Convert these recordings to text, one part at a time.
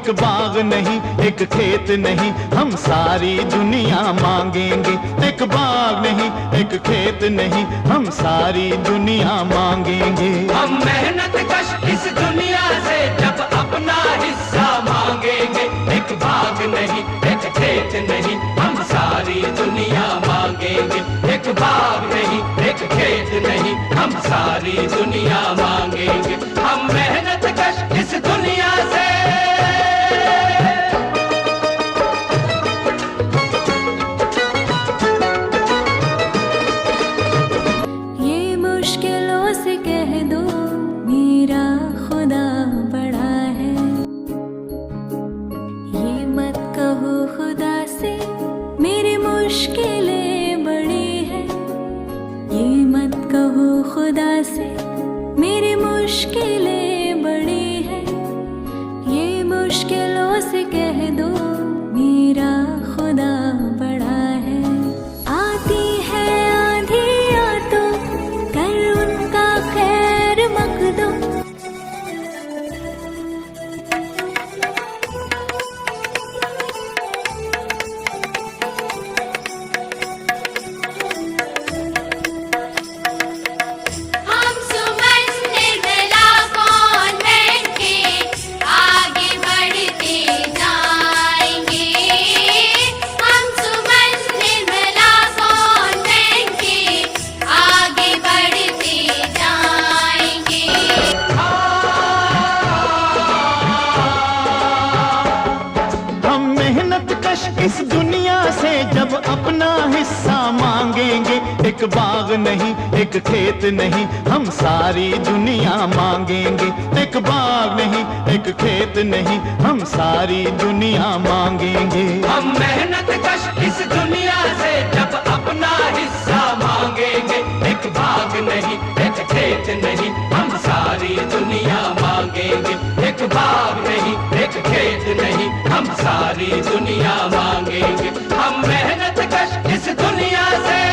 एक बाग नहीं एक खेत नहीं हम सारी दुनिया मांगेंगे। एक बाग नहीं एक खेत नहीं हम सारी दुनिया मांगेंगे। हम मेहनत कश इस दुनिया से जब अपना हिस्सा मांगेंगे। एक बाग नहीं एक खेत नहीं हम सारी दुनिया मांगेंगे। एक बाग नहीं एक खेत नहीं हम सारी दुनिया मांगेंगे। हम मेहनत कश इस दुनिया से ये मुश्किलों से कह दो मेरा खुदा बड़ा है। ये मत कहो खुदा से मेरी मुश्किलें बड़ी है। ये मत कहो खुदा से मेरी मुश्किलें बड़ी है। ये मुश्किलों से कह दो मेरा खुदा बड़ा है। आती है आंधियाँ तो कर उनका खैर मकदम। हम सुमन निर्मला कॉन्वेंट के आगे बढ़ते जाएंगे। हम सुमन निर्मला कॉन्वेंट के आगे बढ़ते जाएंगे। हम मेहनत कश इस दुनिया से जब अपना हिस्सा मांगेंगे। एक बाग नहीं एक खेत नहीं हम सारी दुनिया मांगेंगे। एक बाग नहीं एक खेत नहीं हम सारी दुनिया मांगेंगे। हम मेहनत कश इस दुनिया से जब अपना हिस्सा मांगेंगे। एक बाग नहीं एक खेत नहीं हम सारी दुनिया मांगेंगे। एक बाग नहीं एक खेत नहीं हम सारी दुनिया मांगेंगे। हम मेहनत कश इस दुनिया से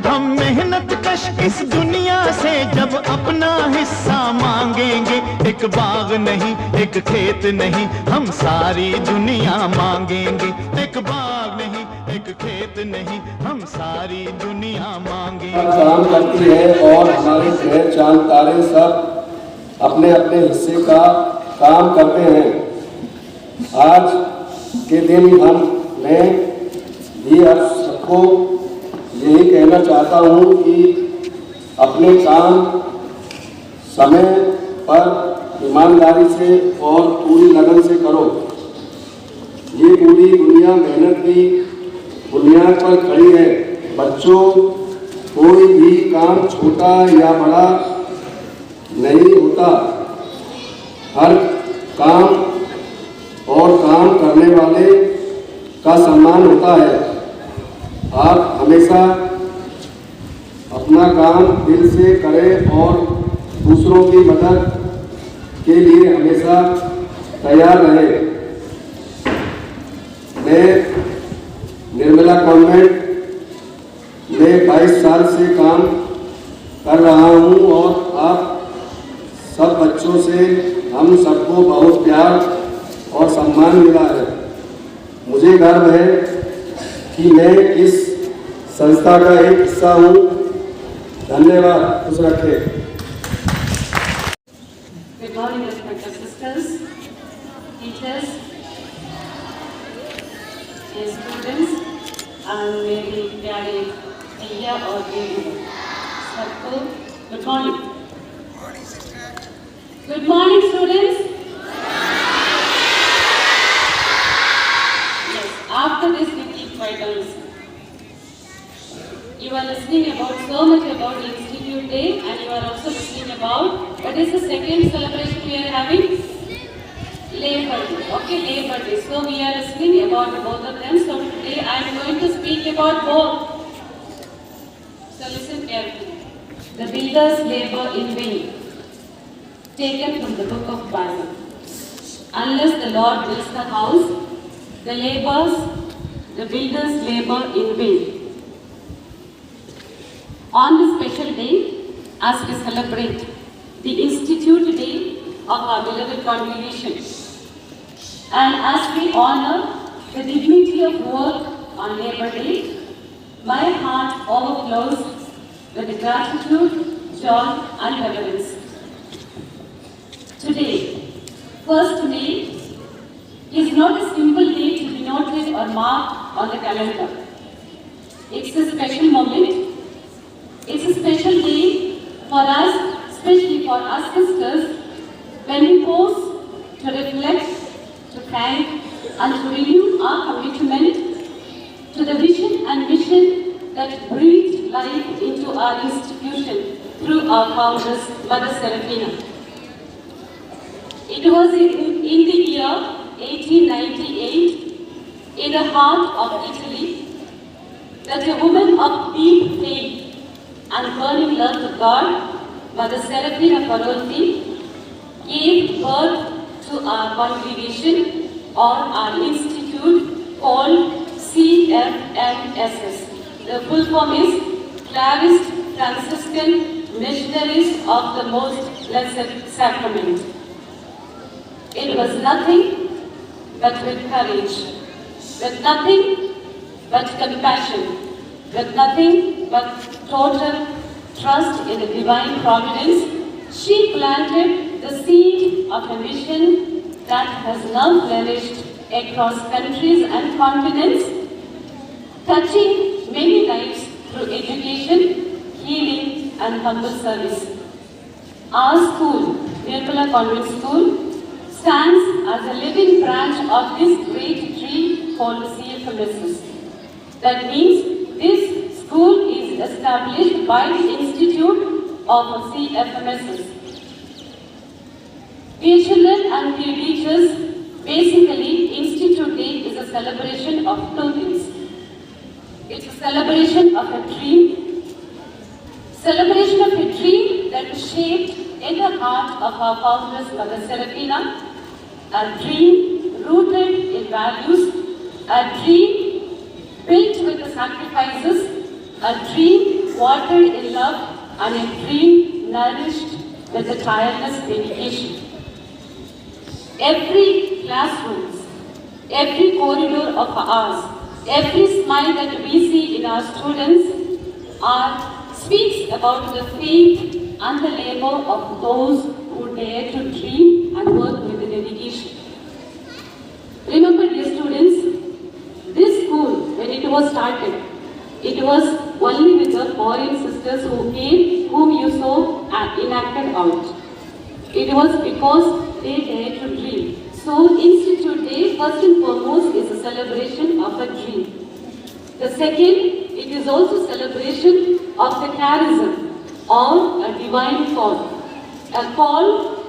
हम मेहनत कश इस दुनिया से जब अपना हिस्सा मांगेंगे। एक बाग नहीं एक खेत नहीं हम सारी दुनिया मांगेंगे। एक बाग नहीं एक खेत नहीं हम सारी दुनिया मांगेंगे। काम करती है और हमारे ग्रह चांद तारे सब अपने अपने हिस्से का काम करते हैं। आज के दिन मैं भी आप सबको यही कहना चाहता हूँ कि अपने काम समय पर ईमानदारी से और पूरी लगन से करो। ये पूरी दुनिया मेहनत की बुनियाद पर खड़ी है। बच्चों, कोई भी काम छोटा या बड़ा नहीं होता। हर काम और काम करने वाले का सम्मान होता है। आप हमेशा अपना काम दिल से करें और दूसरों की मदद के लिए हमेशा तैयार रहें। मैं निर्मला कॉन्वेंट में 22 साल से काम कर रहा हूं और आप सब बच्चों से हम सबको बहुत प्यार और सम्मान मिला है। मुझे गर्व है कि मैं इस संस्था का एक हिस्सा हूँ। धन्यवाद। खुश रखें। Good morning, respected sisters, teachers, and students, and मेरी प्यारे भैया और बहन सबको good morning. Good morning, students. Yes, after this we keep quiet and listen. You are listening about so much about the Institute Day, and you are also listening about what is the second celebration we are having? Labor Day. Okay, Labor Day. So we are listening about both of them. So today I am going to speak about both. So listen carefully. The builders labor in vain. Taken from the book of Bible. Unless the Lord builds the house, the builders labor in vain. On this special day, as we celebrate the Institute Day of our beloved congregation, and as we honor the dignity of work on Labor Day, my heart overflows with gratitude, joy, and reverence. Today, 1st May, is not a simple day to be noted or marked on the calendar. It's a special moment. It's a special day for us, especially for us sisters, when we pause to reflect, to thank, and to renew our commitment to the vision and mission that breathed life into our institution through our founders, Mother Serafina. It was in the year 1898, in the heart of Italy, that a woman of deep faith and burning love to God, Mother Serafina Parolfi, gave birth to our congregation or our institute called CFMSS. The full form is Clarist Franciscan Missionaries of the Most Blessed Sacrament. It was nothing but with courage, with nothing but compassion, with nothing but total trust in the divine providence. She planted the seed of a mission that has now flourished across countries and continents, touching many lives through education, healing, and humble service. Our school, Nirmala Convent School, stands as a living branch of this great tree called CFMSS. That means this school is established by the Institute of CFMSS. Dear children and dear teachers, basically Institute Day is a celebration of two things. It's a celebration of a dream, celebration of a dream that was shaped in the heart of our founders, Mother Serafina, a dream rooted in values, a dream built with the sacrifices, a dream watered in love, and a dream nourished with the tireless dedication. Every classroom, every corridor of ours, every smile that we see in our students speaks about the faith and the labor of those who dare to dream and work with the dedication. Remember, dear students, this school, when it was started, it was only with the foreign sisters who came, whom you saw enacted out. It was because they dared to dream. So, Institute Day, first and foremost, is a celebration of a dream. The second, it is also celebration of the charism, or a divine call. A call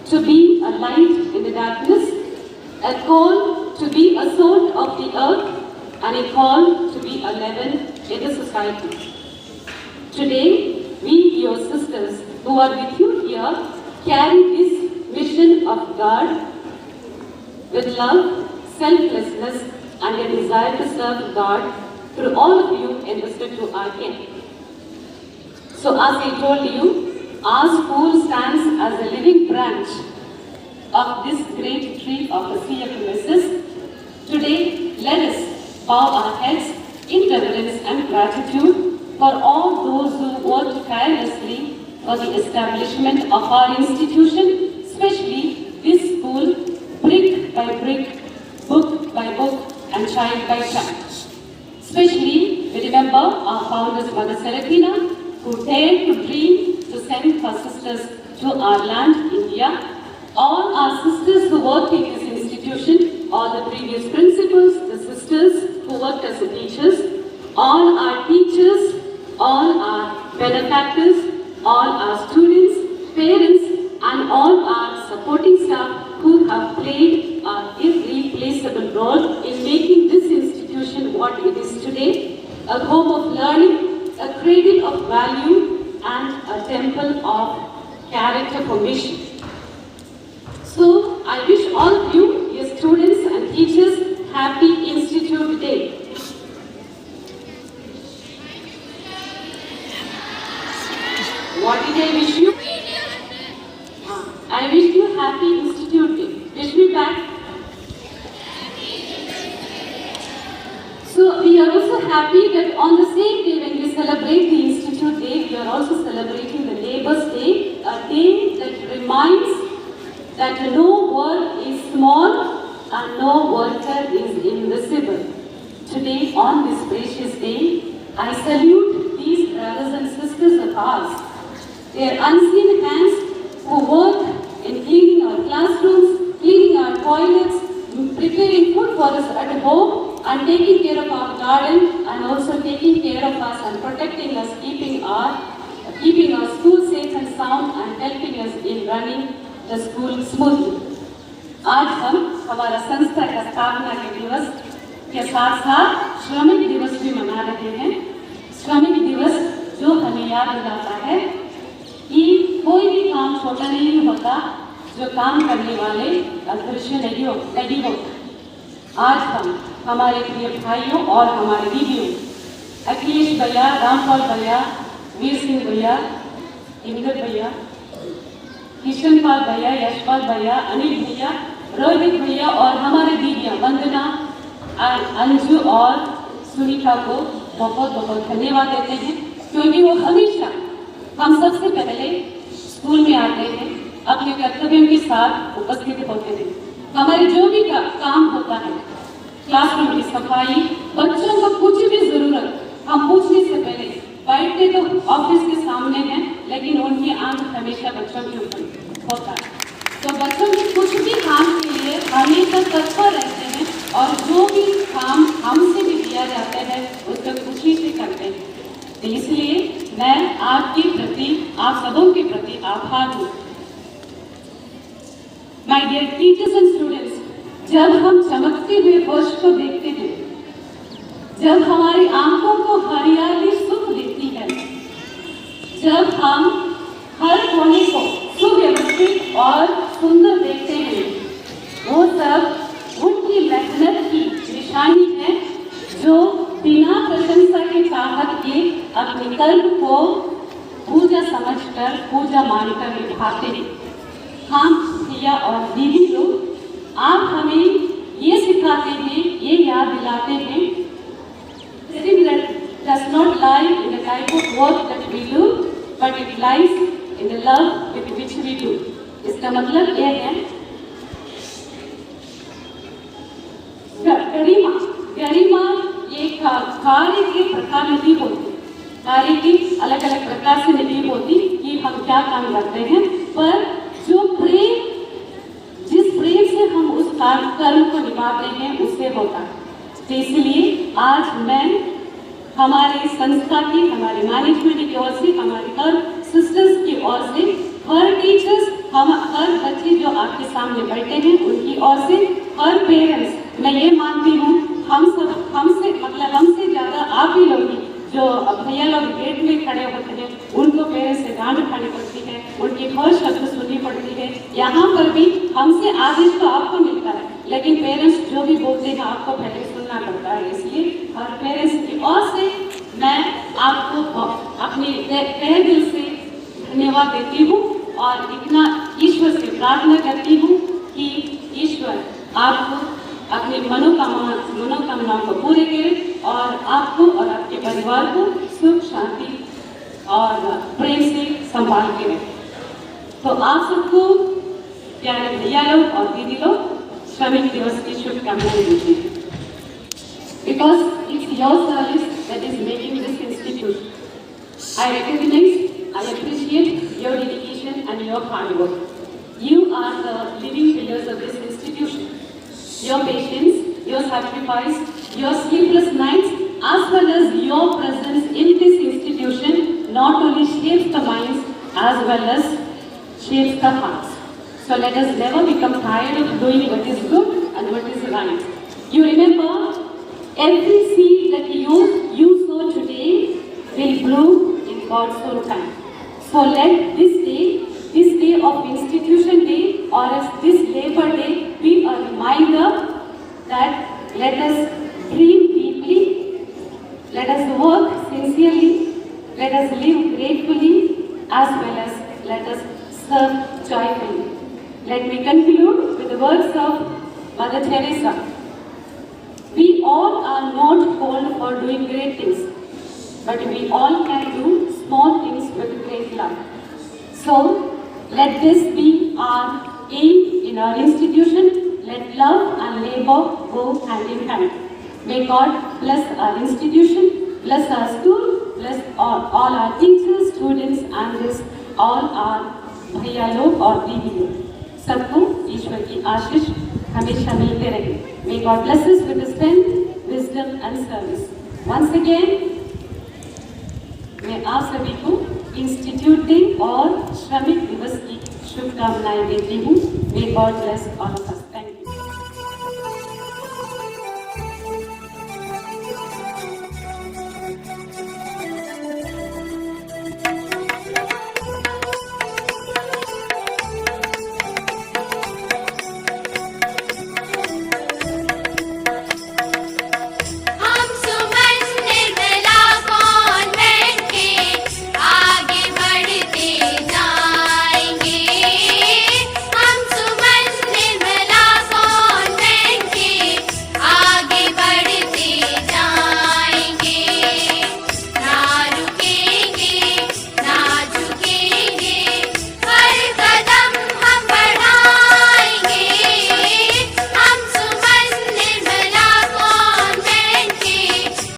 to be a light in the darkness, a call to be a salt of the earth, and a call to be a leaven in the society. Today, we, your sisters, who are with you here, carry this mission of God with love, selflessness, and a desire to serve God through all of you entrusted to our care. So, as I told you, our school stands as a living branch of this great tree of the CFMSS. Today, let us bow our heads in reverence and gratitude for all those who worked tirelessly for the establishment of our institution, especially this school, brick by brick, book by book, and child by child. Especially, we remember our founders, Mother Serafina, who dared to dream to send her sisters to our land, India. All our sisters who worked in this institution, all the previous principals, the sisters who worked as the teachers, all our teachers, all our benefactors, all our students, parents, and all our supporting staff who have played an irreplaceable role in making this institution what it is today, a home of learning, a cradle of value and a temple of character formation. So, I wish all of you, your students and teachers, happy Institute Day. What did I wish you? I wish you happy Institute Day. Wish me back. So we are also happy that on the same day when we celebrate the Institute Day, we are also celebrating the Labour's Day, a day that reminds that no work is small and no worker is invisible. Today, on this precious day, I salute these brothers and sisters of ours. Their unseen hands who work in cleaning our classrooms, cleaning our toilets, preparing food for us at home, and taking care of our garden, and also taking care of us and protecting us, keeping our school safe and sound, and helping us in running the school smoothly. आज हम हमारा संस्था का स्थापना के दिवस के साथ साथ श्रमिक दिवस भी मना रहे हैं। श्रमिक दिवस जो हमें याद दिलाता है कि कोई भी काम छोटा नहीं होता, जो काम करने वाले अदृश्य नहीं होता। आज हम हमारे प्रिय भाइयों और हमारे दीदियों अखिलेश भैया, रामपाल भैया, वीर सिंह भैया, इंदर भैया, किशनपाल भैया, यशपाल भैया, अनिल भैया, रोहित भैया और हमारे दीदियाँ वंदना, अंजू और सुनीता को बहुत बहुत धन्यवाद देते हैं, क्योंकि वो हमेशा हम सबसे पहले स्कूल में आते हैं, अपने कर्तव्यों के साथ उपस्थित होते हैं। हमारे जो भी काम होता है, क्लासरूम की सफाई, बच्चों को कुछ भी जरूरत हम पूछने से पहले, बैठते तो ऑफिस के सामने हैं, लेकिन उनकी आंख हमेशा बच्चों के ऊपर होता है। तो बच्चों के कुछ भी काम के लिए हमेशा तत्पर रहते हैं, और जो भी काम हमसे भी किया जाता है उसको खुशी से करते हैं। तो इसलिए मैं आपके प्रति, आप सबों के प्रति आभार हूँ। My dear teachers and students, जब हम चमकते हुए वर्ष को देखते हैं, जब हमारी आंखों को हरियाली सुख देती है, जब हम हर कोने को सुव्यवस्थित और सुंदर देखते हैं, वो सब उनकी मेहनत की निशानी है, जो बिना प्रशंसा के चाहत के अपने कर्म को पूजा समझकर, पूजा मानकर निभाते हैं। हम भैया और दीदी लोग, आप हमें ये सिखाते हैं, ये याद दिलाते हैं, that does not lie in the type of work that we do, but it lies in the love with which we do. इसका मतलब ये है, गरिमा ये कार्य के प्रकार नहीं होती, कार्य की अलग अलग प्रकार से नहीं होती कि हम क्या काम करते हैं, पर जो प्रेम, जिस प्रेम से हम उस कर्म को निभाते हैं, उससे होता है। तो इसलिए आज मैं हमारे संस्था की, हमारे मैनेजमेंट की ओर से, हमारे हर सिस्टर्स की ओर से, हर टीचर्स, हम हर बच्चे जो आपके सामने बैठे हैं उनकी ओर से, हर पेरेंट्स, मैं ये मानती हूँ हमसे ज़्यादा आप ही लोग जो भैया लोग गेट में खड़े होते हैं, उनको पेरेंट्स से डांट खानी पड़ती है, उनकी हर शब्द सुननी पड़ती है। यहाँ पर भी हमसे आदेश तो आपको मिलता है, लेकिन पेरेंट्स जो भी बोलते हैं आपको पहले सुनना पड़ता है। इसलिए हर पेरेंट्स की ओर से मैं आपको अपने तहे दिल से धन्यवाद देती हूँ, और इतना ईश्वर से प्रार्थना करती हूँ कि ईश्वर आपको अपनी मनोकामनाओं को पूरे करे, और आपको और आपके परिवार को सुख, शांति और प्रेम से संभाल के रखे। तो आप सबको प्यारे भैया लोग और दीदी लोग श्रमिक दिवस की शुभकामनाएं दीजिए, because it's your service that is making this institute. I recognise, I appreciate your dedication and your hard work. You are the living pillars of this institution. Your patience, your sacrifice, your sleepless nights, as well as your presence in this institution not only shapes the minds as well as shapes the hearts. So let us never become tired of doing what is good and what is right. You remember, every seed that you sow today will bloom in God's own time. So let this day of Institution Day or as this Labor Day be a reminder that let us dream deeply, let us work sincerely, let us live gratefully, as well as let us serve joyfully. Let me conclude with the words of Mother Teresa. We all are not called for doing great things, but we all can do small things with great love. So, let this be our aim in our institution. Let love and labor go hand in hand. May God bless our institution, bless our school, bless all our teachers, students, and this all our भैया लोग और दीदी लोग सबको ईश्वर की आशीष हमेशा मिलते रहे. May God bless us with strength, wisdom and service. Once again, मैं आप सभी को इंस्टीट्यूट डे और श्रमिक दिवस की शुभकामनाएं देती हूँ. May God bless all of us.